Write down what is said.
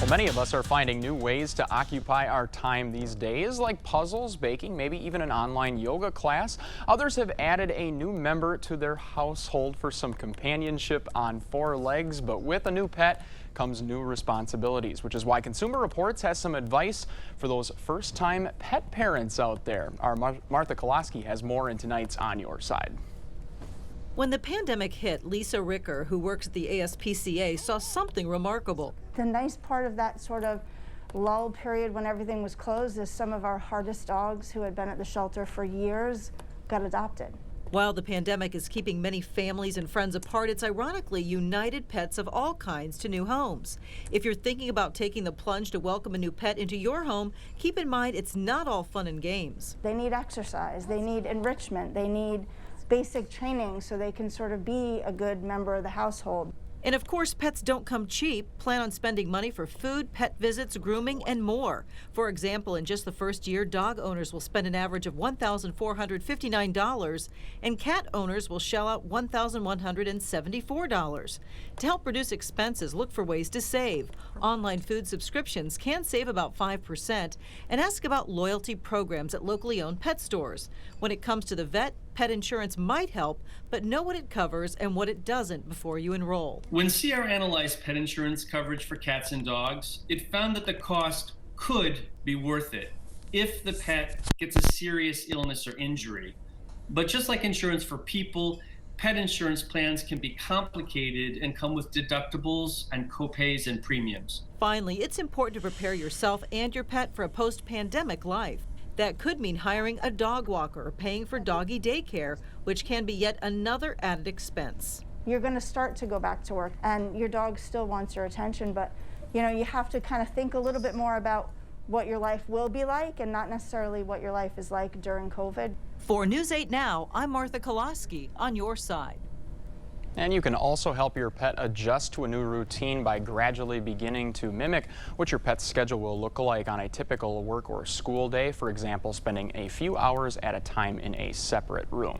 Well, many of us are finding new ways to occupy our time these days, like puzzles, baking, maybe even an online yoga class. Others have added a new member to their household for some companionship on four legs, but with a new pet comes new responsibilities, which is why Consumer Reports has some advice for those first-time pet parents out there. Our Martha Koloski has more in tonight's On Your Side. When the pandemic hit, Lisa Ricker, who works at the ASPCA, saw something remarkable. The nice part of that sort of lull period when everything was closed is some of our hardest dogs who had been at the shelter for years got adopted. While the pandemic is keeping many families and friends apart, it's ironically united pets of all kinds to new homes. If you're thinking about taking the plunge to welcome a new pet into your home, keep in mind it's not all fun and games. They need exercise, they need enrichment, they need basic training so they can sort of be a good member of the household. And of course, pets don't come cheap. Plan on spending money for food, pet visits, grooming, and more. For example, in just the first year, dog owners will spend an average of $1,459, and cat owners will shell out $1,174. To help reduce expenses, look for ways to save. Online food subscriptions can save about 5%, and ask about loyalty programs at locally owned pet stores. When it comes to the vet, pet insurance might help, but know what it covers and what it doesn't before you enroll. When CR analyzed pet insurance coverage for cats and dogs, it found that the cost could be worth it if the pet gets a serious illness or injury. But just like insurance for people, pet insurance plans can be complicated and come with deductibles and copays and premiums. Finally, it's important to prepare yourself and your pet for a post-pandemic life. That could mean hiring a dog walker or paying for doggy daycare, which can be yet another added expense. You're going to start to go back to work and your dog still wants your attention, but you have to kind of think a little bit more about what your life will be like and not necessarily what your life is like during COVID. For News 8 Now, I'm Martha Koloski on your side. And you can also help your pet adjust to a new routine by gradually beginning to mimic what your pet's schedule will look like on a typical work or school day. For example, spending a few hours at a time in a separate room.